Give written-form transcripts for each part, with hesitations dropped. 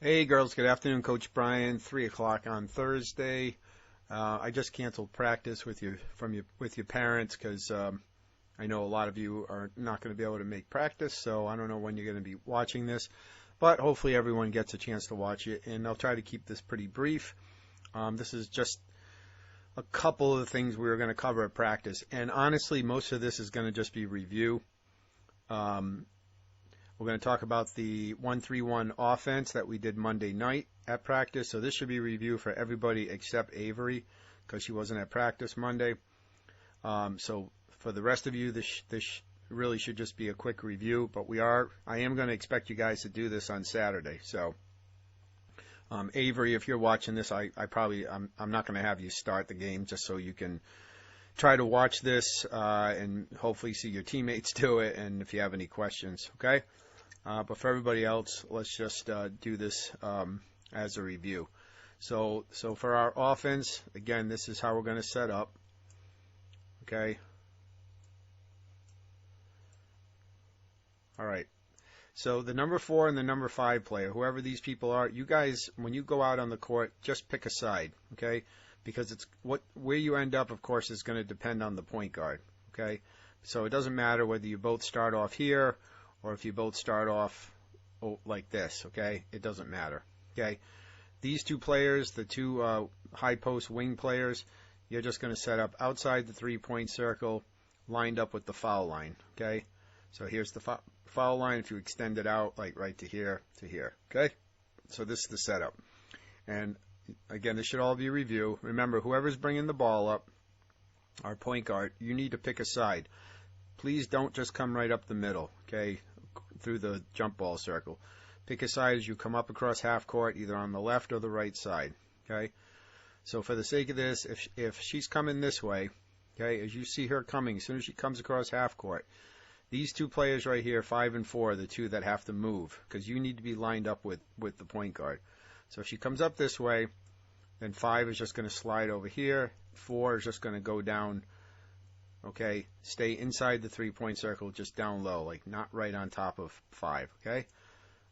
Hey girls, good afternoon. Coach Brian, 3 o'clock on Thursday. I just canceled practice with your parents because I know a lot of you are not going to be able to make practice, so I don't know when you're going to be watching this, but hopefully everyone gets a chance to watch it, and I'll try to keep this pretty brief. This is just a couple of the things we were going to cover at practice, and honestly, most of this is going to just be review. We're going to talk about the 1-3-1 offense that we did Monday night at practice. So this should be review for everybody except Avery because she wasn't at practice Monday. So for the rest of you, this really should just be a quick review. But I am going to expect you guys to do this on Saturday. So Avery, if you're watching this, I'm not going to have you start the game just so you can try to watch this and hopefully see your teammates do it. And if you have any questions, okay. But for everybody else, let's just do this as a review. So for our offense, again, this is how we're going to set up. Okay. All right. So the number 4 and the number 5 player, whoever these people are, you guys, when you go out on the court, just pick a side, okay? Because where you end up, of course, is going to depend on the point guard, okay? So it doesn't matter whether you both start off here or if you both start off like this, okay? It doesn't matter, okay? These two players, the two high post wing players, you're just going to set up outside the 3-point circle, lined up with the foul line, okay? So here's the foul line if you extend it out like right to here, okay? So this is the setup. And again, this should all be a review. Remember, whoever's bringing the ball up, our point guard, you need to pick a side. Please don't just come right up the middle, okay, through the jump ball circle. Pick a side as you come up across half court, either on the left or the right side, okay? So for the sake of this, if she's coming this way, okay, as you see her coming, as soon as she comes across half court, these two players right here, 5 and 4, are the two that have to move because you need to be lined up with the point guard. So if she comes up this way, then 5 is just going to slide over here. 4 is just going to go down, okay? Stay inside the 3-point circle, just down low, like not right on top of 5, okay?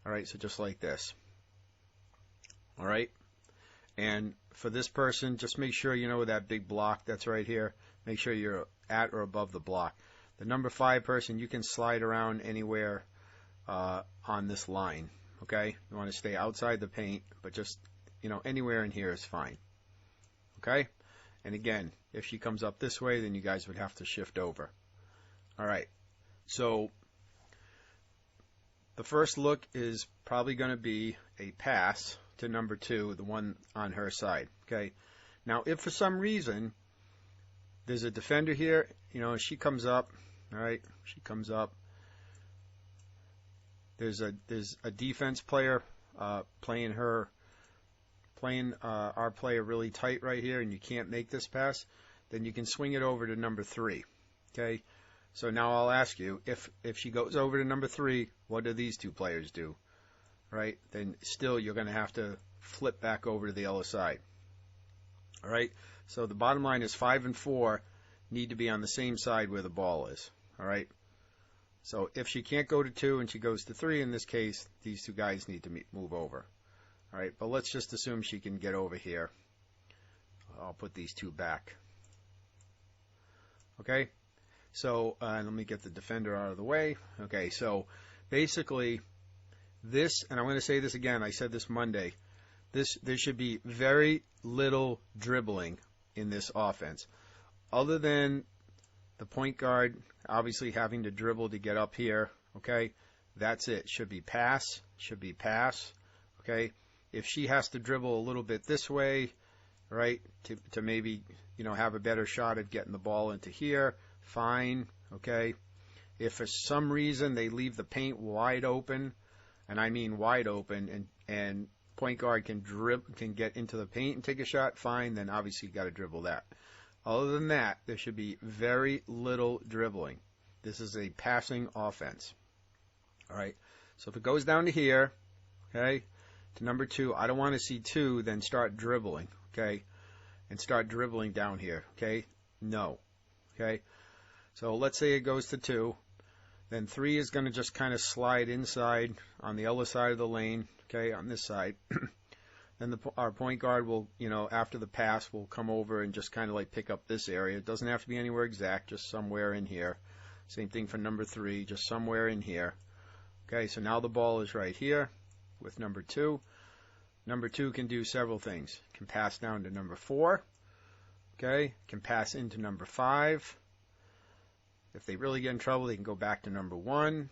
All right, so just like this. All right? And for this person, just make sure you know that big block that's right here. Make sure you're at or above the block. The number 5 person, you can slide around anywhere on this line, okay? You want to stay outside the paint, but just, anywhere in here is fine, okay? And again, if she comes up this way, then you guys would have to shift over. All right, so the first look is probably going to be a pass to number 2, the one on her side, okay? Now, if for some reason there's a defender here, she comes up, all right, she comes up. There's a defense player playing our player really tight right here, and you can't make this pass, then you can swing it over to number 3, okay? So now I'll ask you, if she goes over to number 3, what do these two players do, right? Then still you're going to have to flip back over to the other side, all right? So the bottom line is 5 and 4 need to be on the same side where the ball is, all right? So if she can't go to 2 and she goes to 3, in this case, these two guys need to move over. All right, but let's just assume she can get over here. I'll put these two back. Okay, so let me get the defender out of the way. Okay, so basically this, and I'm going to say this again, I said this Monday, there should be very little dribbling in this offense. Other than the point guard obviously having to dribble to get up here, okay? That's it. Should be pass, okay? If she has to dribble a little bit this way, right, to maybe, have a better shot at getting the ball into here, fine, okay? If for some reason they leave the paint wide open, and I mean wide open, and point guard can get into the paint and take a shot, fine, then obviously you got to dribble that. Other than that, there should be very little dribbling. This is a passing offense. All right. So if it goes down to here, okay, to number 2, I don't want to see 2 then start dribbling, okay, and start dribbling down here, okay? No, okay? So let's say it goes to 2. Then 3 is going to just kind of slide inside on the other side of the lane, okay, on this side. Then our point guard will, after the pass, will come over and just kind of like pick up this area. It doesn't have to be anywhere exact, just somewhere in here. Same thing for number 3, just somewhere in here. Okay, so now the ball is right here with number 2. Number 2 can do several things. Can pass down to number 4. Okay, can pass into number 5. If they really get in trouble, they can go back to number 1.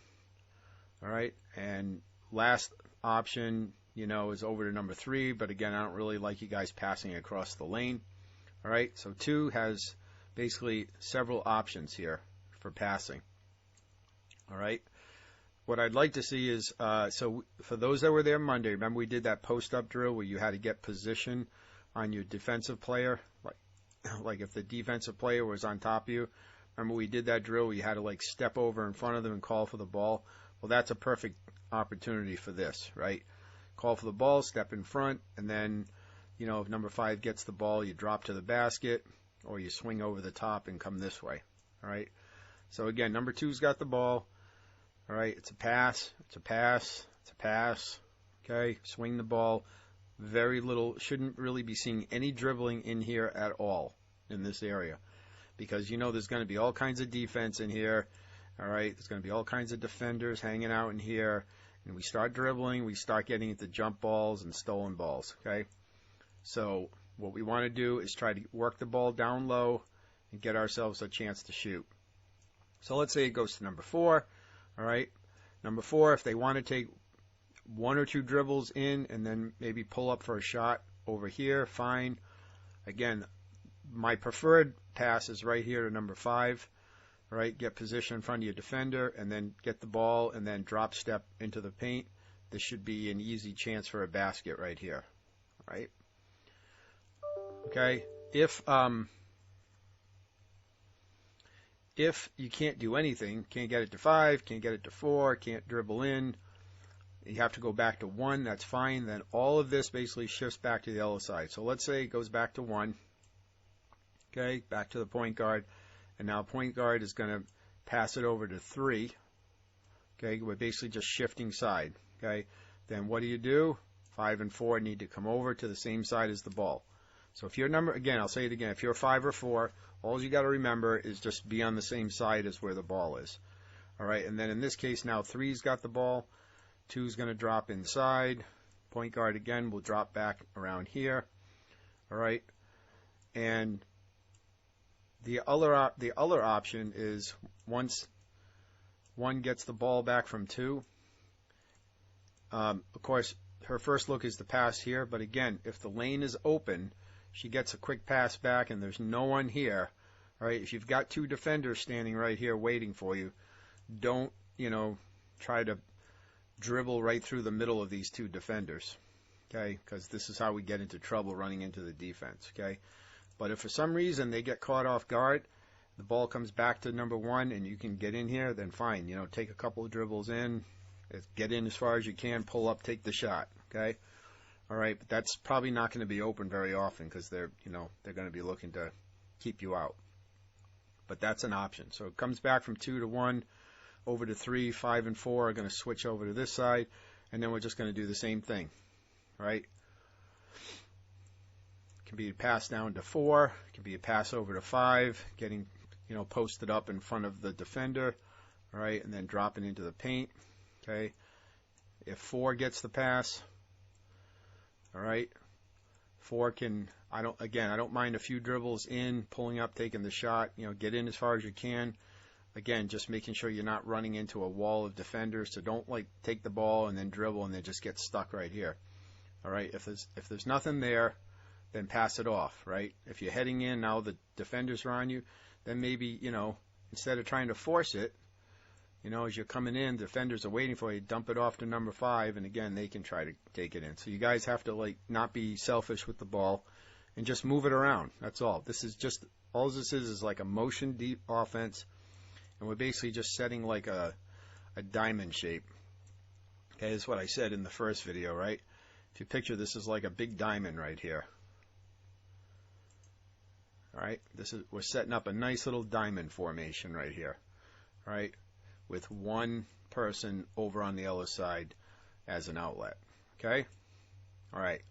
All right, and last option, is over to number 3. But again, I don't really like you guys passing across the lane. All right, so 2 has basically several options here for passing. All right, what I'd like to see is, so for those that were there Monday, remember we did that post-up drill where you had to get position on your defensive player, like if the defensive player was on top of you. Remember we did that drill where you had to like step over in front of them and call for the ball. Well, that's a perfect opportunity for this, right? Call for the ball, step in front, and then, if number 5 gets the ball, you drop to the basket, or you swing over the top and come this way, all right? So again, number 2's got the ball, all right? It's a pass, it's a pass, it's a pass, okay? Swing the ball. Very little, shouldn't really be seeing any dribbling in here at all in this area, because there's going to be all kinds of defense in here, all right? There's going to be all kinds of defenders hanging out in here, and we start dribbling, we start getting into jump balls and stolen balls, okay? So what we want to do is try to work the ball down low and get ourselves a chance to shoot. So let's say it goes to number 4, all right? Number 4, if they want to take 1 or 2 dribbles in and then maybe pull up for a shot over here, fine. Again, my preferred pass is right here to number 5. All right, get position in front of your defender and then get the ball and then drop step into the paint. This should be an easy chance for a basket right here. All right. Okay. If you can't do anything, can't get it to 5, can't get it to 4, can't dribble in, you have to go back to 1, that's fine. Then all of this basically shifts back to the other side. So let's say it goes back to 1. Okay, back to the point guard. And now point guard is going to pass it over to 3. Okay, we're basically just shifting side. Okay, then what do? 5 and 4 need to come over to the same side as the ball. So if you're I'll say it again, if you're 5 or 4, all you got to remember is just be on the same side as where the ball is. All right, and then in this case now 3's got the ball, 2's going to drop inside. Point guard again will drop back around here. All right, and the other option is once 1 gets the ball back from 2, of course, her first look is the pass here. But again, if the lane is open, she gets a quick pass back and there's no one here. All right, if you've got 2 defenders standing right here waiting for you, don't, try to dribble right through the middle of these 2 defenders, okay? Because this is how we get into trouble running into the defense, okay? But if for some reason they get caught off guard, the ball comes back to number 1 and you can get in here, then fine. Take a couple of dribbles in, get in as far as you can, pull up, take the shot, okay? All right, but that's probably not going to be open very often because they're going to be looking to keep you out. But that's an option. So it comes back from 2 to 1, over to 3, 5 and 4 are going to switch over to this side, and then we're just going to do the same thing, right? Can be a pass down to 4, can be a pass over to 5, getting posted up in front of the defender, all right, and then dropping into the paint, okay. If 4 gets the pass, all right, 4 can, I don't mind a few dribbles in, pulling up, taking the shot, get in as far as you can. Again, just making sure you're not running into a wall of defenders, so don't take the ball and then dribble and then just get stuck right here. All right, if there's nothing there, then pass it off, right? If you're heading in, now the defenders are on you, then maybe, instead of trying to force it, as you're coming in, defenders are waiting for you, dump it off to number 5, and again, they can try to take it in. So you guys have to, not be selfish with the ball and just move it around. That's all. All this is like a motion deep offense, and we're basically just setting like a diamond shape. Okay, that's what I said in the first video, right? If you picture this is like a big diamond right here. All right, we're setting up a nice little diamond formation right here. All right, with one person over on the other side as an outlet. Okay? All right.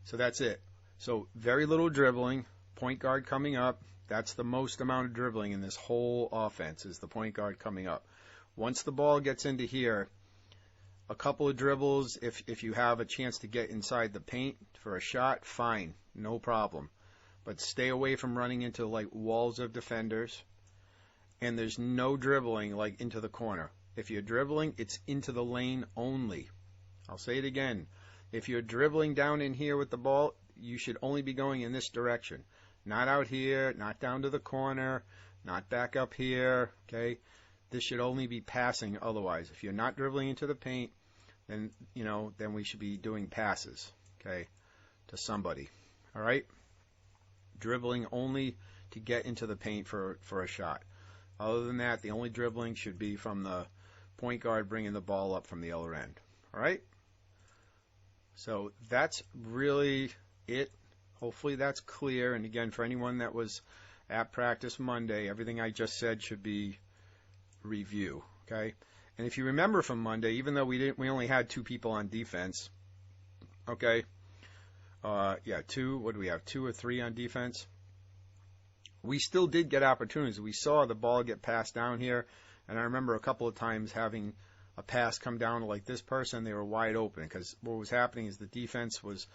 So that's it. So very little dribbling. Point guard coming up. That's the most amount of dribbling in this whole offense is the point guard coming up. Once the ball gets into here, a couple of dribbles, if you have a chance to get inside the paint for a shot, fine, no problem. But stay away from running into like walls of defenders. And there's no dribbling like into the corner. If you're dribbling, it's into the lane only. I'll say it again. If you're dribbling down in here with the ball, you should only be going in this direction. Not out here, not down to the corner, not back up here, okay? This should only be passing otherwise. If you're not dribbling into the paint, then, then we should be doing passes, okay, to somebody, all right? Dribbling only to get into the paint for a shot. Other than that, the only dribbling should be from the point guard bringing the ball up from the other end, all right? So that's really it. Hopefully that's clear. And again, for anyone that was at practice Monday, everything I just said should be review, okay? And if you remember from Monday, even though we only had 2 people on defense, okay? Two. What do we have? 2 or 3 on defense. We still did get opportunities. We saw the ball get passed down here, and I remember a couple of times having a pass come down to like this person. They were wide open because what was happening is the defense was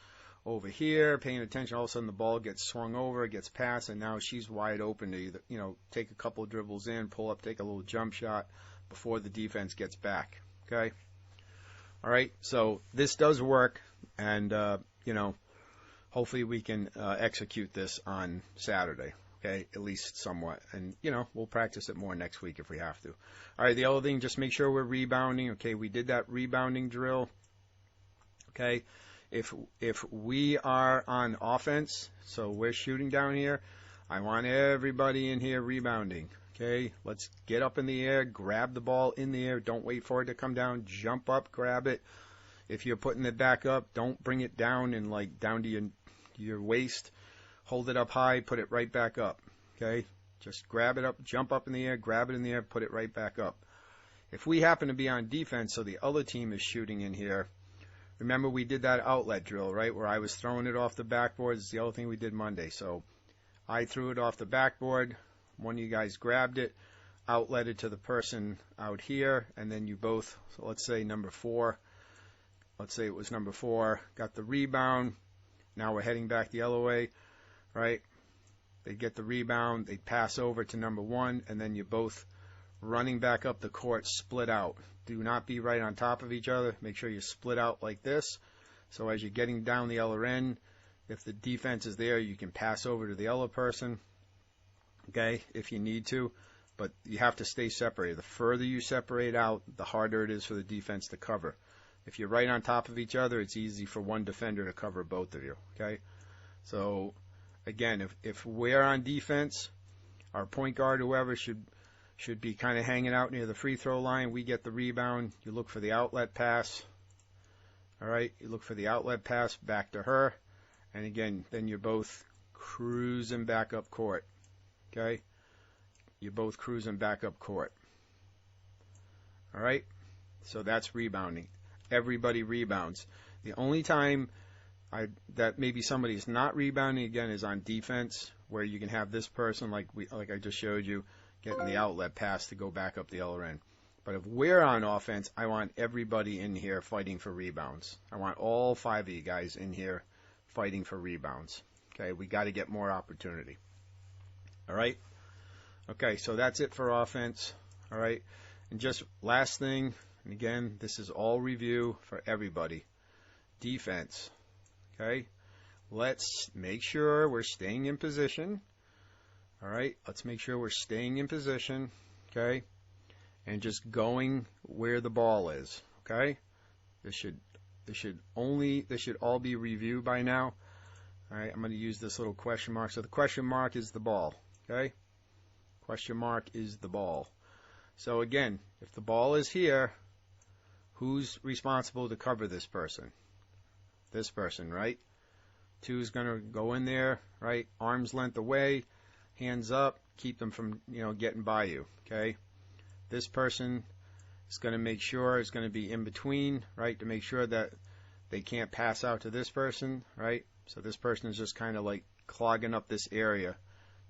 over here paying attention. All of a sudden the ball gets swung over, it gets passed, and now she's wide open to either, take a couple of dribbles in, pull up, take a little jump shot before the defense gets back. Okay? All right, so this does work, and, hopefully we can execute this on Saturday. Okay, at least somewhat. And, we'll practice it more next week if we have to. All right, the other thing, just make sure we're rebounding. Okay, we did that rebounding drill. Okay, if we are on offense, so we're shooting down here, I want everybody in here rebounding. Okay, let's get up in the air, grab the ball in the air. Don't wait for it to come down. Jump up, grab it. If you're putting it back up, don't bring it down and like down to your waist. Hold it up high, put it right back up, okay? Just grab it up, jump up in the air, grab it in the air, put it right back up. If we happen to be on defense, so the other team is shooting in here, remember we did that outlet drill, right, where I was throwing it off the backboard. It's the other thing we did Monday. So I threw it off the backboard. One of you guys grabbed it, outletted to the person out here, and then you both, so let's say number 4, let's say it was number 4, got the rebound. Now we're heading back the other way. Right? They get the rebound, they pass over to number 1, and then you're both running back up the court, split out. Do not be right on top of each other. Make sure you split out like this. So as you're getting down the other end, if the defense is there, you can pass over to the other person, okay, if you need to. But you have to stay separated. The further you separate out, the harder it is for the defense to cover. If you're right on top of each other, it's easy for one defender to cover both of you, okay? So again, if we're on defense, our point guard, whoever, should be kind of hanging out near the free throw line. We get the rebound. You look for the outlet pass. All right, you look for the outlet pass back to her. And again, then you're both cruising back up court. Okay? You're both cruising back up court. All right? So that's rebounding. Everybody rebounds. The only time that maybe somebody is not rebounding, again, is on defense, where you can have this person, like I just showed you, getting the outlet pass to go back up the other end. But if we're on offense, I want everybody in here fighting for rebounds. I want all 5 of you guys in here fighting for rebounds. Okay, we got to get more opportunity. All right? Okay, so that's it for offense. All right? And just last thing, and again, this is all review for everybody. Defense. Okay, let's make sure we're staying in position. All right, let's make sure we're staying in position. Okay, and just going where the ball is. Okay, this should all be reviewed by now. All right, I'm going to use this little question mark. So the question mark is the ball. Okay, question mark is the ball. So again, if the ball is here, who's responsible to cover this person? This person, right? 2 is going to go in there, right? Arm's length away, hands up, keep them from, getting by you, okay? This person is going to make sure it's going to be in between, right, to make sure that they can't pass out to this person, right? So this person is just kind of like clogging up this area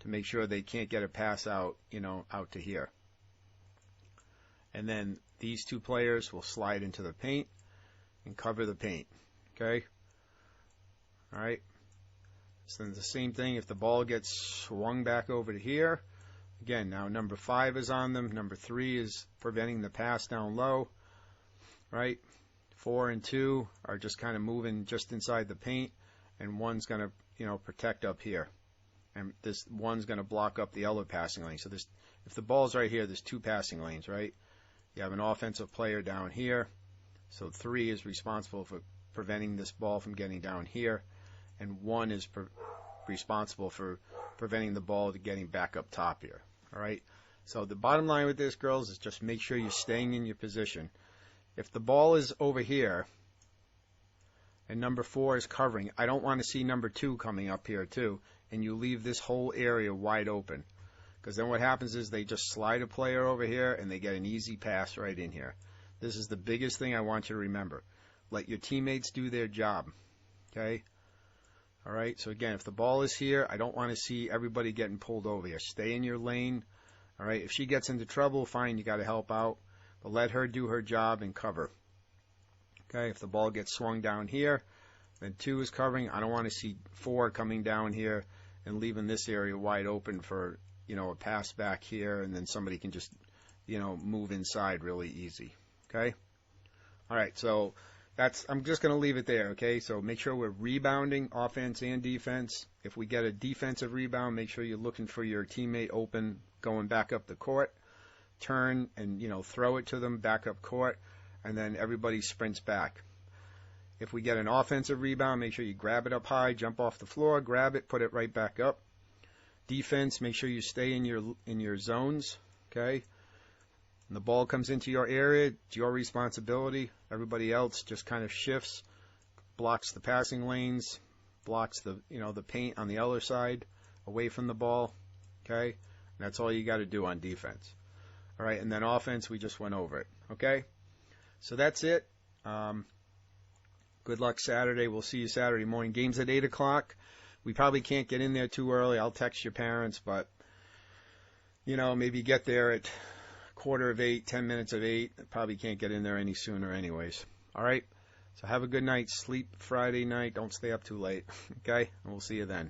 to make sure they can't get a pass out, out to here. And then these two players will slide into the paint and cover the paint, okay? All right. So then the same thing, if the ball gets swung back over to here, again, now number 5 is on them. Number 3 is preventing the pass down low, right? 4 and 2 are just kind of moving just inside the paint, and 1's going to, protect up here. And this 1's going to block up the other passing lane. So this, if the ball's right here, there's 2 passing lanes, right? You have an offensive player down here. So 3 is responsible for preventing this ball from getting down here, and 1 is responsible for preventing the ball to getting back up top here. All right. So the bottom line with this, girls, is just make sure you're staying in your position. If the ball is over here and number 4 is covering, I don't want to see number 2 coming up here too, and you leave this whole area wide open. Because then what happens is they just slide a player over here and they get an easy pass right in here. This is the biggest thing I want you to remember. Let your teammates do their job. Okay? All right? So again, if the ball is here, I don't want to see everybody getting pulled over here. Stay in your lane. All right? If she gets into trouble, fine, you got to help out. But let her do her job and cover. Okay? If the ball gets swung down here, then 2 is covering. I don't want to see 4 coming down here and leaving this area wide open for, a pass back here, and then somebody can just, move inside really easy. Okay? All right, so I'm just going to leave it there, okay? So make sure we're rebounding, offense and defense. If we get a defensive rebound, make sure you're looking for your teammate open, going back up the court. Turn and, throw it to them back up court, and then everybody sprints back. If we get an offensive rebound, make sure you grab it up high, jump off the floor, grab it, put it right back up. Defense, make sure you stay in your zones, okay? When the ball comes into your area, it's your responsibility. Everybody else just kind of shifts, blocks the passing lanes, blocks the paint on the other side away from the ball, okay? And that's all you got to do on defense. All right, and then offense, we just went over it, okay? So that's it. Good luck Saturday. We'll see you Saturday morning. Game's at 8 o'clock. We probably can't get in there too early. I'll text your parents, but, maybe get there at 7:45, 10 minutes of 8. Probably can't get in there any sooner anyways. All right? So have a good night. Sleep Friday night. Don't stay up too late. Okay? And we'll see you then.